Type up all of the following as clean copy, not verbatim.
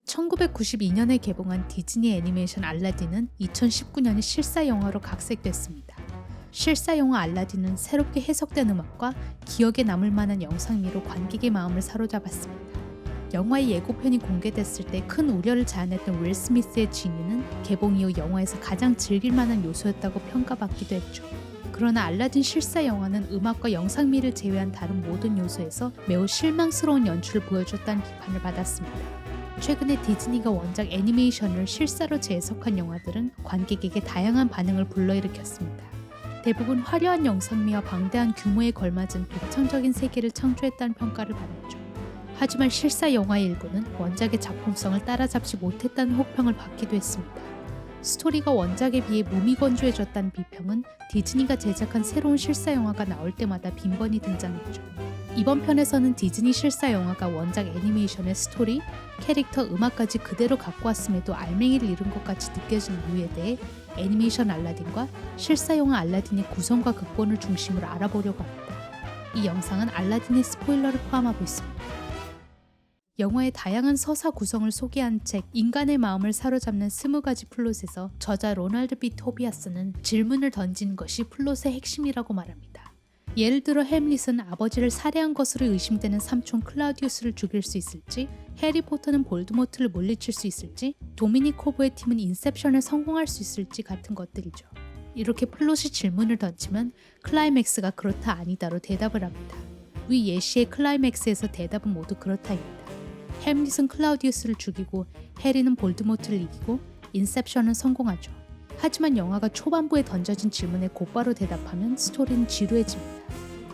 1992년에 개봉한 디즈니 애니메이션 알라딘은 2019년에 실사 영화로 각색됐습니다. 실사 영화 알라딘은 새롭게 해석된 음악과 기억에 남을 만한 영상미로 관객의 마음을 사로잡았습니다. 영화의 예고편이 공개됐을 때 큰 우려를 자아냈던 윌 스미스의 지니는 개봉 이후 영화에서 가장 즐길 만한 요소였다고 평가받기도 했죠. 그러나 알라딘 실사 영화는 음악과 영상미를 제외한 다른 모든 요소에서 매우 실망스러운 연출을 보여줬다는 비판을 받았습니다. 최근에 디즈니가 원작 애니메이션을 실사로 재해석한 영화들은 관객에게 다양한 반응을 불러일으켰습니다. 대부분 화려한 영상미와 방대한 규모에 걸맞은 독창적인 세계를 창조했다는 평가를 받았죠. 하지만 실사 영화의 일부는 원작의 작품성을 따라잡지 못했다는 호평을 받기도 했습니다. 스토리가 원작에 비해 무미건조해졌다는 비평은 디즈니가 제작한 새로운 실사 영화가 나올 때마다 빈번히 등장했죠. 이번 편에서는 디즈니 실사 영화가 원작 애니메이션의 스토리, 캐릭터, 음악까지 그대로 갖고 왔음에도 알맹이를 잃은 것 같이 느껴지는 이유에 대해 애니메이션 알라딘과 실사 영화 알라딘의 구성과 극본을 중심으로 알아보려고 합니다. 이 영상은 알라딘의 스포일러를 포함하고 있습니다. 영화의 다양한 서사 구성을 소개한 책 인간의 마음을 사로잡는 20가지 플롯에서 저자 로널드 B. 토비아스는 질문을 던지는 것이 플롯의 핵심이라고 말합니다. 예를 들어 햄릿은 아버지를 살해한 것으로 의심되는 삼촌 클라우디우스를 죽일 수 있을지, 해리포터는 볼드모트를 물리칠 수 있을지, 도미닉 코브의 팀은 인셉션을 성공할 수 있을지 같은 것들이죠. 이렇게 플롯이 질문을 던지면 클라이맥스가 그렇다 아니다로 대답을 합니다. 위 예시의 클라이맥스에서 대답은 모두 그렇다입니다. 햄릿은 클라우디우스를 죽이고 해리는 볼드모트를 이기고 인셉션은 성공하죠. 하지만 영화가 초반부에 던져진 질문에 곧바로 대답하면 스토리는 지루해집니다.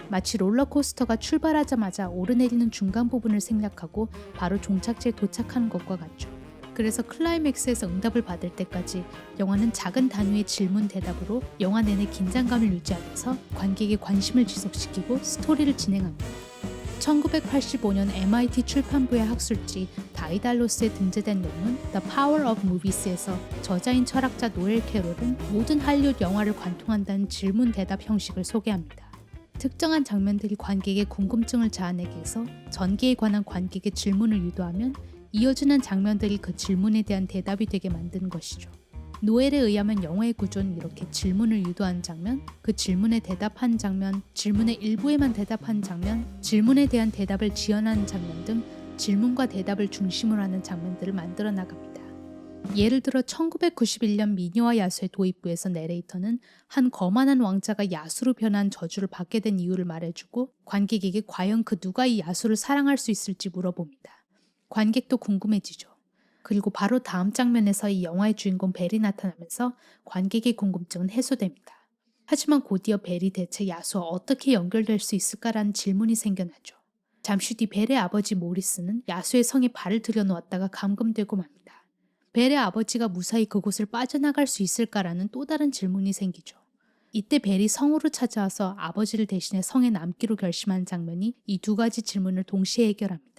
마치 롤러코스터가 출발하자마자 오르내리는 중간 부분을 생략하고 바로 종착지에 도착하는 것과 같죠. 그래서 클라이맥스에서 응답을 받을 때까지 영화는 작은 단위의 질문 대답으로 영화 내내 긴장감을 유지하면서 관객의 관심을 지속시키고 스토리를 진행합니다. 1985년 MIT 출판부의 학술지 다이달로스에 등재된 논문 The Power of Movies에서 저자인 철학자 노엘 캐롤은 모든 할리우드 영화를 관통한다는 질문-대답 형식을 소개합니다. 특정한 장면들이 관객의 궁금증을 자아내기 위해서 전개에 관한 관객의 질문을 유도하면 이어지는 장면들이 그 질문에 대한 대답이 되게 만드는 것이죠. 노엘에 의하면 영화의 구조는 이렇게 질문을 유도하는 장면, 그 질문에 대답하는 장면, 질문의 일부에만 대답하는 장면, 질문에 대한 대답을 지어내는 장면 등 질문과 대답을 중심으로 하는 장면들을 만들어 나갑니다. 예를 들어 1991년 미녀와 야수의 도입부에서 내레이터는 한 거만한 왕자가 야수로 변한 저주를 받게 된 이유를 말해주고 관객에게 과연 그 누가 이 야수를 사랑할 수 있을지 물어봅니다. 관객도 궁금해지죠. 그리고 바로 다음 장면에서 이 영화의 주인공 벨이 나타나면서 관객의 궁금증은 해소됩니다. 하지만 곧이어 벨이 대체 야수와 어떻게 연결될 수 있을까라는 질문이 생겨나죠. 잠시 뒤 벨의 아버지 모리스는 야수의 성에 발을 들여놓았다가 감금되고 맙니다. 벨의 아버지가 무사히 그곳을 빠져나갈 수 있을까라는 또 다른 질문이 생기죠. 이때 벨이 성으로 찾아와서 아버지를 대신해 성에 남기로 결심한 장면이 이 두 가지 질문을 동시에 해결합니다.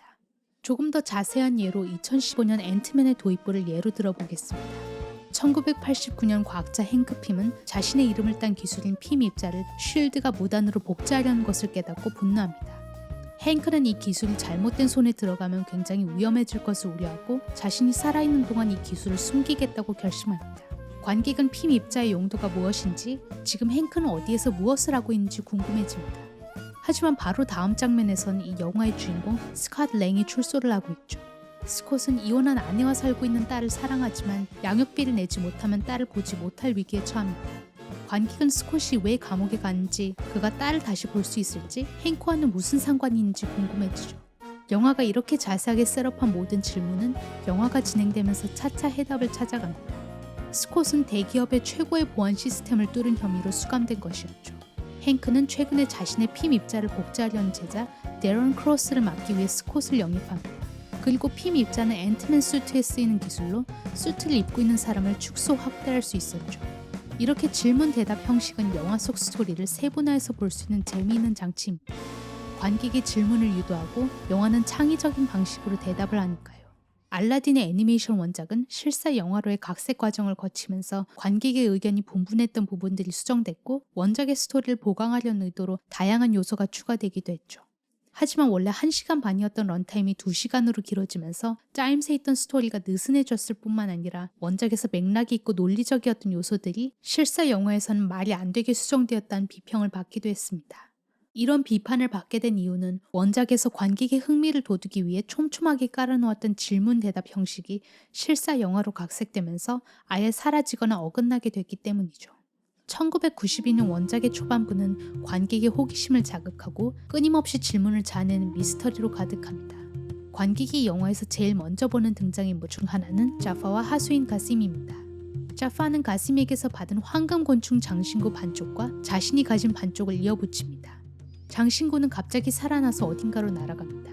조금 더 자세한 예로 2015년 앤트맨의 도입부를 예로 들어보겠습니다. 1989년 과학자 행크 핌은 자신의 이름을 딴 기술인 핌 입자를 쉴드가 무단으로 복제하려는 것을 깨닫고 분노합니다. 행크는 이 기술이 잘못된 손에 들어가면 굉장히 위험해질 것을 우려하고 자신이 살아있는 동안 이 기술을 숨기겠다고 결심합니다. 관객은 핌 입자의 용도가 무엇인지, 지금 행크는 어디에서 무엇을 하고 있는지 궁금해집니다. 하지만 바로 다음 장면에선 이 영화의 주인공 스캇 랭이 출소를 하고 있죠. 스콧은 이혼한 아내와 살고 있는 딸을 사랑하지만 양육비를 내지 못하면 딸을 보지 못할 위기에 처합니다. 관객은 스콧이 왜 감옥에 갔는지, 그가 딸을 다시 볼 수 있을지, 행크와는 무슨 상관이 있는지 궁금해지죠. 영화가 이렇게 자세하게 셋업한 모든 질문은 영화가 진행되면서 차차 해답을 찾아갑니다. 스콧은 대기업의 최고의 보안 시스템을 뚫은 혐의로 수감된 것이었죠. 행크는 최근에 자신의 핌 입자를 복제하려는 제자 데런 크로스를 막기 위해 스콧을 영입합니다. 그리고 핌 입자는 앤트맨 수트에 쓰이는 기술로 수트를 입고 있는 사람을 축소 확대할 수 있었죠. 이렇게 질문-대답 형식은 영화 속 스토리를 세분화해서 볼 수 있는 재미있는 장치입니다. 관객의 질문을 유도하고 영화는 창의적인 방식으로 대답을 하니까요. 알라딘의 애니메이션 원작은 실사 영화로의 각색 과정을 거치면서 관객의 의견이 분분했던 부분들이 수정됐고 원작의 스토리를 보강하려는 의도로 다양한 요소가 추가되기도 했죠. 하지만 원래 1시간 반이었던 런타임이 2시간으로 길어지면서 짜임새 있던 스토리가 느슨해졌을 뿐만 아니라 원작에서 맥락이 있고 논리적이었던 요소들이 실사 영화에서는 말이 안 되게 수정되었다는 비평을 받기도 했습니다. 이런 비판을 받게 된 이유는 원작에서 관객의 흥미를 돋우기 위해 촘촘하게 깔아놓았던 질문 대답 형식이 실사 영화로 각색되면서 아예 사라지거나 어긋나게 됐기 때문이죠. 1992년 원작의 초반부는 관객의 호기심을 자극하고 끊임없이 질문을 자아내는 미스터리로 가득합니다. 관객이 이 영화에서 제일 먼저 보는 등장인물 중 하나는 자파와 하수인 가심입니다. 자파는 가심에게서 받은 황금곤충 장신구 반쪽과 자신이 가진 반쪽을 이어붙입니다. 장신구는 갑자기 살아나서 어딘가로 날아갑니다.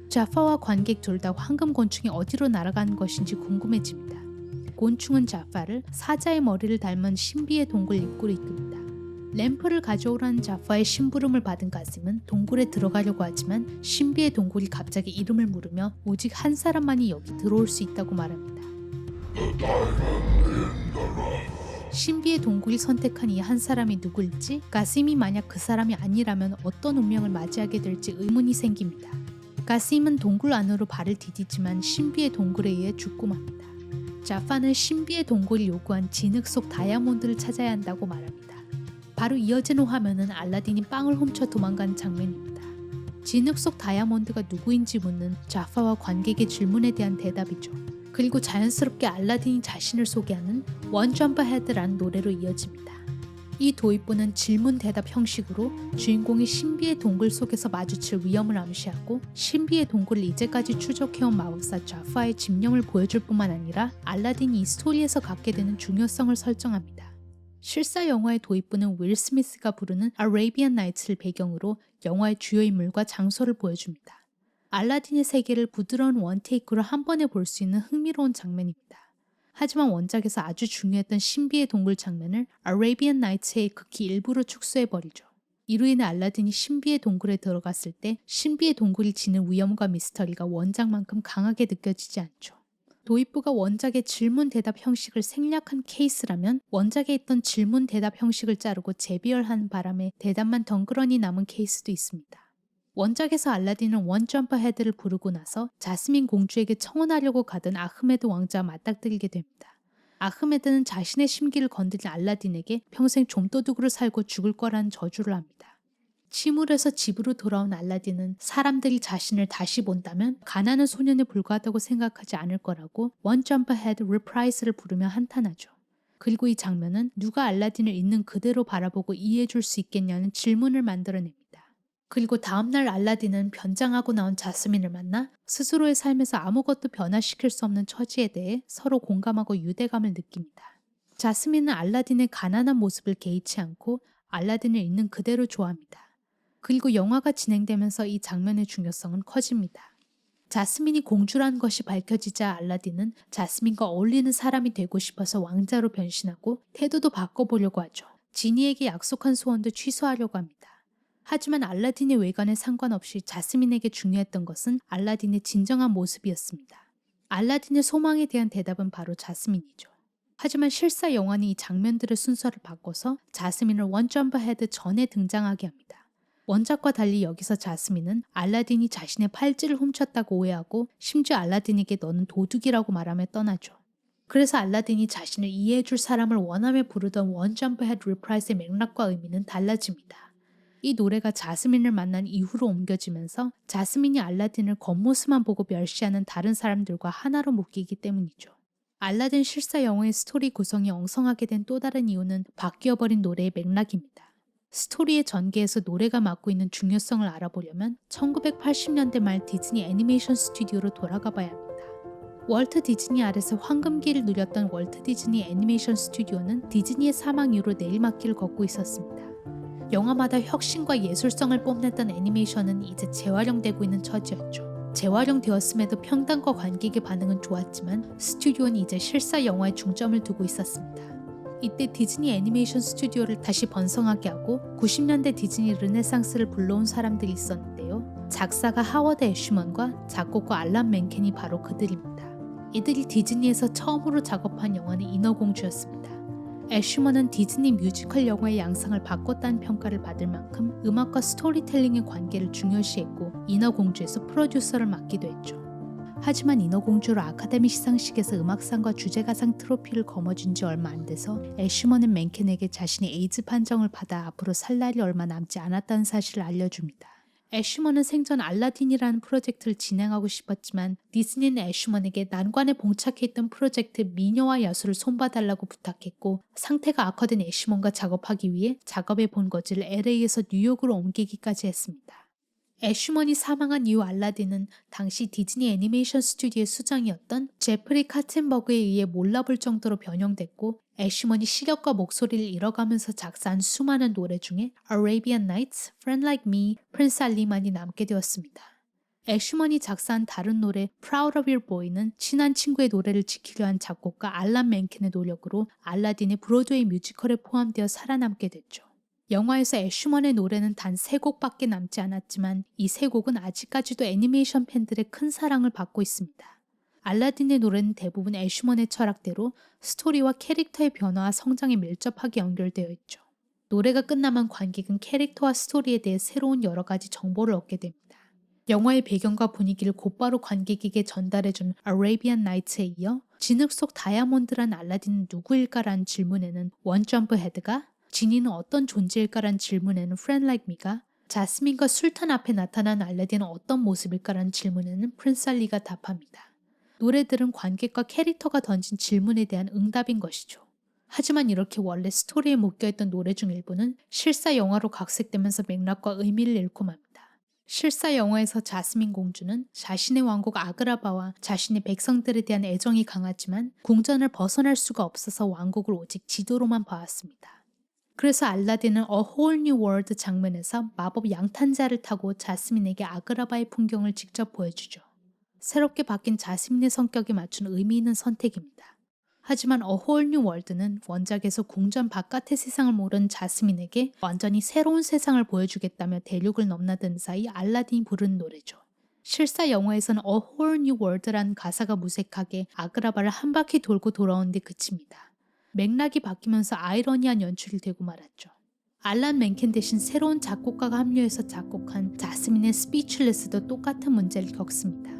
자파와 관객 둘 다 황금곤충이 어디로 날아가는 것인지 궁금해집니다. 곤충은 자파를 사자의 머리를 닮은 신비의 동굴 입구로 이끕니다. 램프를 가져오라는 자파의 심부름을 받은 가심은 동굴에 들어가려고 하지만 신비의 동굴이 갑자기 이름을 물으며 오직 한 사람만이 여기 들어올 수 있다고 말합니다. 신비의 동굴이 선택한 이 한 사람이 누구일지, 가심이 만약 그 사람이 아니라면 어떤 운명을 맞이하게 될지 의문이 생깁니다. 가심은 동굴 안으로 발을 디디지만 신비의 동굴에 의해 죽고 맙니다. 자파는 신비의 동굴이 요구한 진흙 속 다이아몬드를 찾아야 한다고 말합니다. 바로 이어지는 화면은 알라딘이 빵을 훔쳐 도망가는 장면입니다. 진흙 속 다이아몬드가 누구인지 묻는 자파와 관객의 질문에 대한 대답이죠. 그리고 자연스럽게 알라딘이 자신을 소개하는 One Jump Ahead라는 노래로 이어집니다. 이 도입부는 질문 대답 형식으로 주인공이 신비의 동굴 속에서 마주칠 위험을 암시하고 신비의 동굴을 이제까지 추적해온 마법사 자파의 집념을 보여줄 뿐만 아니라 알라딘이 이 스토리에서 갖게 되는 중요성을 설정합니다. 실사 영화의 도입부는 윌 스미스가 부르는 아라비안 나이츠를 배경으로 영화의 주요 인물과 장소를 보여줍니다. 알라딘의 세계를 부드러운 원테이크로 한 번에 볼 수 있는 흥미로운 장면입니다. 하지만 원작에서 아주 중요했던 신비의 동굴 장면을 아라비안 나이츠의 극히 일부로 축소해버리죠. 이로 인해 알라딘이 신비의 동굴에 들어갔을 때 신비의 동굴이 지닌 위험과 미스터리가 원작만큼 강하게 느껴지지 않죠. 도입부가 원작의 질문 대답 형식을 생략한 케이스라면 원작에 있던 질문 대답 형식을 자르고 재비열하는 바람에 대답만 덩그러니 남은 케이스도 있습니다. 원작에서 알라딘은 원 점프 헤드를 부르고 나서 자스민 공주에게 청혼하려고 가던 아흐메드 왕자와 맞닥뜨리게 됩니다. 아흐메드는 자신의 심기를 건드린 알라딘에게 평생 좀도둑으로 살고 죽을 거라는 저주를 합니다. 침울해서 집으로 돌아온 알라딘은 사람들이 자신을 다시 본다면 가난한 소년에 불과하다고 생각하지 않을 거라고 원 점프 헤드 리프라이즈를 부르며 한탄하죠. 그리고 이 장면은 누가 알라딘을 있는 그대로 바라보고 이해해 줄 수 있겠냐는 질문을 만들어냅니다. 그리고 다음날 알라딘은 변장하고 나온 자스민을 만나 스스로의 삶에서 아무것도 변화시킬 수 없는 처지에 대해 서로 공감하고 유대감을 느낍니다. 자스민은 알라딘의 가난한 모습을 개의치 않고 알라딘을 있는 그대로 좋아합니다. 그리고 영화가 진행되면서 이 장면의 중요성은 커집니다. 자스민이 공주라는 것이 밝혀지자 알라딘은 자스민과 어울리는 사람이 되고 싶어서 왕자로 변신하고 태도도 바꿔보려고 하죠. 지니에게 약속한 소원도 취소하려고 합니다. 하지만 알라딘의 외관에 상관없이 자스민에게 중요했던 것은 알라딘의 진정한 모습이었습니다. 알라딘의 소망에 대한 대답은 바로 자스민이죠. 하지만 실사 영화는 이 장면들의 순서를 바꿔서 자스민을 원 점프 헤드 전에 등장하게 합니다. 원작과 달리 여기서 자스민은 알라딘이 자신의 팔찌를 훔쳤다고 오해하고 심지어 알라딘에게 너는 도둑이라고 말하며 떠나죠. 그래서 알라딘이 자신을 이해해줄 사람을 원하며 부르던 원 점프 헤드 리프라이즈의 맥락과 의미는 달라집니다. 이 노래가 자스민을 만난 이후로 옮겨지면서 자스민이 알라딘을 겉모습만 보고 멸시하는 다른 사람들과 하나로 묶이기 때문이죠. 알라딘 실사 영화의 스토리 구성이 엉성하게 된 또 다른 이유는 바뀌어버린 노래의 맥락입니다. 스토리의 전개에서 노래가 맡고 있는 중요성을 알아보려면 1980년대 말 디즈니 애니메이션 스튜디오로 돌아가 봐야 합니다. 월트 디즈니 아래서 황금기를 누렸던 월트 디즈니 애니메이션 스튜디오는 디즈니의 사망 이후로 내리막길을 걷고 있었습니다. 영화마다 혁신과 예술성을 뽐냈던 애니메이션은 이제 재활용되고 있는 처지였죠. 재활용되었음에도 평단과 관객의 반응은 좋았지만 스튜디오는 이제 실사 영화에 중점을 두고 있었습니다. 이때 디즈니 애니메이션 스튜디오를 다시 번성하게 하고 90년대 디즈니 르네상스를 불러온 사람들이 있었는데요. 작사가 하워드 애슈먼과 작곡가 알란 맨켄이 바로 그들입니다. 이들이 디즈니에서 처음으로 작업한 영화는 인어공주였습니다. 애슈먼은 디즈니 뮤지컬 영화의 양상을 바꿨다는 평가를 받을 만큼 음악과 스토리텔링의 관계를 중요시했고 인어공주에서 프로듀서를 맡기도 했죠. 하지만 인어공주로 아카데미 시상식에서 음악상과 주제가상 트로피를 거머쥔 지 얼마 안 돼서 애슈먼은 맨켄에게 자신이 에이즈 판정을 받아 앞으로 살 날이 얼마 남지 않았다는 사실을 알려줍니다. 애슈먼은 생전 알라딘이라는 프로젝트를 진행하고 싶었지만 디즈니는 애슈먼에게 난관에 봉착해 있던 프로젝트 미녀와 야수를 손봐달라고 부탁했고 상태가 악화된 애슈먼과 작업하기 위해 작업의 본거지를 LA에서 뉴욕으로 옮기기까지 했습니다. 애슈먼이 사망한 이후 알라딘은 당시 디즈니 애니메이션 스튜디오의 수장이었던 제프리 카텐버그에 의해 몰라볼 정도로 변형됐고 애슈먼이 시력과 목소리를 잃어가면서 작사한 수많은 노래 중에 Arabian Nights, Friend Like Me, Prince Ali만이 남게 되었습니다. 애슈먼이 작사한 다른 노래 Proud of Your Boy는 친한 친구의 노래를 지키려 한 작곡가 알란 맨켄의 노력으로 알라딘의 브로드웨이 뮤지컬에 포함되어 살아남게 됐죠. 영화에서 애슈먼의 노래는 단 3곡밖에 남지 않았지만 이 3곡은 아직까지도 애니메이션 팬들의 큰 사랑을 받고 있습니다. 알라딘의 노래는 대부분 애슈먼의 철학대로 스토리와 캐릭터의 변화와 성장에 밀접하게 연결되어 있죠. 노래가 끝나면 관객은 캐릭터와 스토리에 대해 새로운 여러 가지 정보를 얻게 됩니다. 영화의 배경과 분위기를 곧바로 관객에게 전달해준 Arabian Nights에 이어 진흙 속 다이아몬드란 알라딘은 누구일까라는 질문에는 원 점프 헤드가, 지니는 어떤 존재일까라는 질문에는 Friend Like Me가, 자스민과 술탄 앞에 나타난 알라딘은 어떤 모습일까라는 질문에는 프린스 알리가 답합니다. 노래들은 관객과 캐릭터가 던진 질문에 대한 응답인 것이죠. 하지만 이렇게 원래 스토리에 묶여있던 노래 중 일부는 실사 영화로 각색되면서 맥락과 의미를 잃고 맙니다. 실사 영화에서 자스민 공주는 자신의 왕국 아그라바와 자신의 백성들에 대한 애정이 강하지만 궁전을 벗어날 수가 없어서 왕국을 오직 지도로만 봐왔습니다. 그래서 알라딘은 A Whole New World 장면에서 마법 양탄자를 타고 자스민에게 아그라바의 풍경을 직접 보여주죠. 새롭게 바뀐 자스민의 성격에 맞춘 의미 있는 선택입니다. 하지만 A Whole New World는 원작에서 궁전 바깥의 세상을 모른 자스민에게 완전히 새로운 세상을 보여주겠다며 대륙을 넘나드는 사이 알라딘이 부른 노래죠. 실사 영화에서는 A Whole New World라는 가사가 무색하게 아그라바를 한 바퀴 돌고 돌아온 데 그칩니다. 맥락이 바뀌면서 아이러니한 연출이 되고 말았죠. 알란 맨켄 대신 새로운 작곡가가 합류해서 작곡한 자스민의 스피치레스도 똑같은 문제를 겪습니다.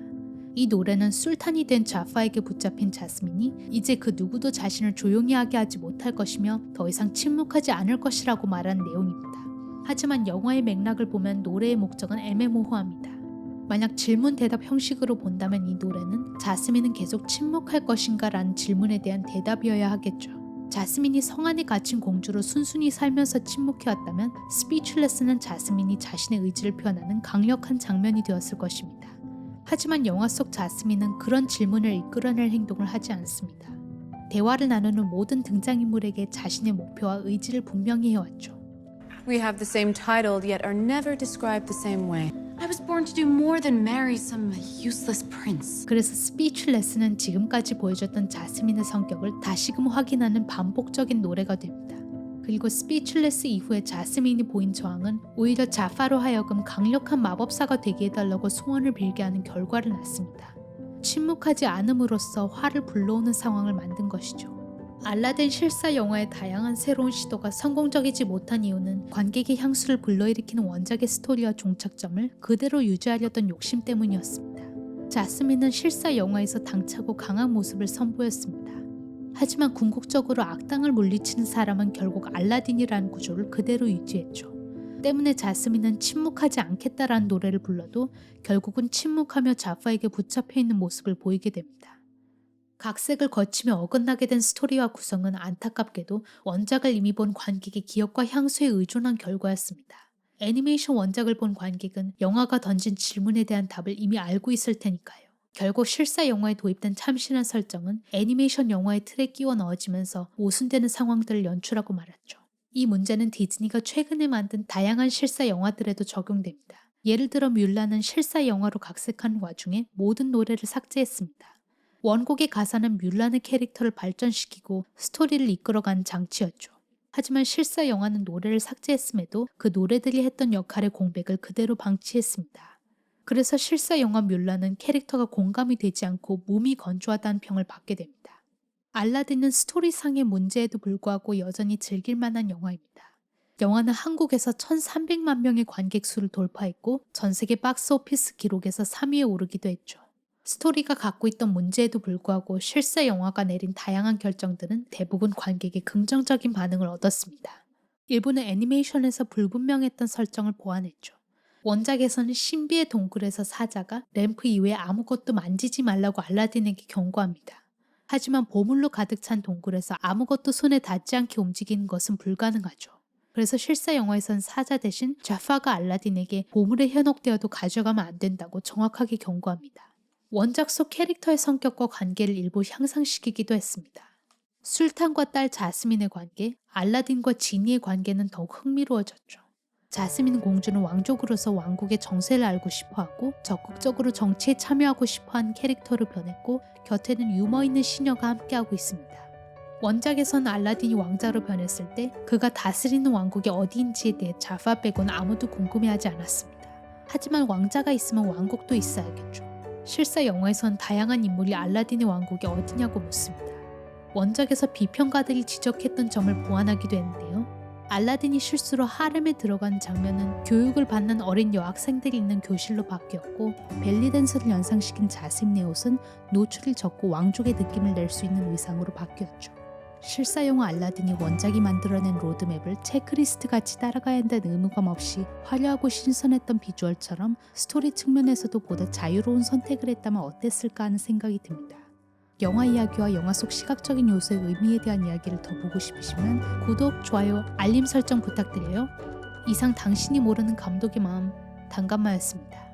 이 노래는 술탄이 된 자파에게 붙잡힌 자스민이 이제 그 누구도 자신을 조용히 하게 하지 못할 것이며 더 이상 침묵하지 않을 것이라고 말한 내용입니다. 하지만 영화의 맥락을 보면 노래의 목적은 애매모호합니다. 만약 질문-대답 형식으로 본다면 이 노래는 자스민은 계속 침묵할 것인가 라는 질문에 대한 대답이어야 하겠죠. 자스민이 성 안에 갇힌 공주로 순순히 살면서 침묵해왔다면 스피치레스는 자스민이 자신의 의지를 표현하는 강력한 장면이 되었을 것입니다. 하지만 영화 속 자스민은 그런 질문을 이끌어낼 행동을 하지 않습니다. 대화를 나누는 모든 등장인물에게 자신의 목표와 의지를 분명히 해왔죠. We have the same title, yet are never described the same way. I was born to do more than marry some useless prince. 그래서 스피치레스는 지금까지 보여줬던 자스민의 성격을 다시금 확인하는 반복적인 노래가 됩니다. 그리고 스피치레스 이후에 자스민이 보인 저항은 오히려 자파로 하여금 강력한 마법사가 되게 해달라고 소원을 빌게 하는 결과를 낳습니다. 침묵하지 않음으로써 화를 불러오는 상황을 만든 것이죠. 알라딘 실사 영화의 다양한 새로운 시도가 성공적이지 못한 이유는 관객의 향수를 불러일으키는 원작의 스토리와 종착점을 그대로 유지하려던 욕심 때문이었습니다. 자스민은 실사 영화에서 당차고 강한 모습을 선보였습니다. 하지만 궁극적으로 악당을 물리치는 사람은 결국 알라딘이라는 구조를 그대로 유지했죠. 때문에 자스민은 침묵하지 않겠다라는 노래를 불러도 결국은 침묵하며 자파에게 붙잡혀 있는 모습을 보이게 됩니다. 각색을 거치며 어긋나게 된 스토리와 구성은 안타깝게도 원작을 이미 본 관객의 기억과 향수에 의존한 결과였습니다. 애니메이션 원작을 본 관객은 영화가 던진 질문에 대한 답을 이미 알고 있을 테니까요. 결국 실사 영화에 도입된 참신한 설정은 애니메이션 영화의 틀에 끼워 넣어지면서 모순되는 상황들을 연출하고 말았죠. 이 문제는 디즈니가 최근에 만든 다양한 실사 영화들에도 적용됩니다. 예를 들어 뮬란은 실사 영화로 각색한 와중에 모든 노래를 삭제했습니다. 원곡의 가사는 뮬란의 캐릭터를 발전시키고 스토리를 이끌어가는 장치였죠. 하지만 실사 영화는 노래를 삭제했음에도 그 노래들이 했던 역할의 공백을 그대로 방치했습니다. 그래서 실사 영화 뮬란은 캐릭터가 공감이 되지 않고 몸이 건조하다는 평을 받게 됩니다. 알라딘은 스토리상의 문제에도 불구하고 여전히 즐길 만한 영화입니다. 영화는 한국에서 1,300만 명의 관객 수를 돌파했고 전 세계 박스오피스 기록에서 3위에 오르기도 했죠. 스토리가 갖고 있던 문제에도 불구하고 실사 영화가 내린 다양한 결정들은 대부분 관객의 긍정적인 반응을 얻었습니다. 일부는 애니메이션에서 불분명했던 설정을 보완했죠. 원작에서는 신비의 동굴에서 사자가 램프 이외에 아무것도 만지지 말라고 알라딘에게 경고합니다. 하지만 보물로 가득 찬 동굴에서 아무것도 손에 닿지 않게 움직이는 것은 불가능하죠. 그래서 실사 영화에선 사자 대신 자파가 알라딘에게 보물에 현혹되어도 가져가면 안 된다고 정확하게 경고합니다. 원작 속 캐릭터의 성격과 관계를 일부 향상시키기도 했습니다. 술탄과 딸 자스민의 관계, 알라딘과 지니의 관계는 더욱 흥미로워졌죠. 자스민 공주는 왕족으로서 왕국의 정세를 알고 싶어하고 적극적으로 정치에 참여하고 싶어한 캐릭터로 변했고 곁에는 유머 있는 시녀가 함께하고 있습니다. 원작에선 알라딘이 왕자로 변했을 때 그가 다스리는 왕국이 어디인지에 대해 자파 빼고는 아무도 궁금해하지 않았습니다. 하지만 왕자가 있으면 왕국도 있어야겠죠. 실사 영화에선 다양한 인물이 알라딘의 왕국이 어디냐고 묻습니다. 원작에서 비평가들이 지적했던 점을 보완하기도 했는데요. 알라딘이 실수로 하렘에 들어간 장면은 교육을 받는 어린 여학생들이 있는 교실로 바뀌었고 벨리댄스를 연상시킨 자스민의 옷은 노출을 적고 왕족의 느낌을 낼 수 있는 의상으로 바뀌었죠. 실사 영화 알라딘이 원작이 만들어낸 로드맵을 체크리스트 같이 따라가야 한다는 의무감 없이 화려하고 신선했던 비주얼처럼 스토리 측면에서도 보다 자유로운 선택을 했다면 어땠을까 하는 생각이 듭니다. 영화 이야기와 영화 속 시각적인 요소의 의미에 대한 이야기를 더 보고 싶으시면 구독, 좋아요, 알림 설정 부탁드려요. 이상 당신이 모르는 감독의 마음, 단감마였습니다.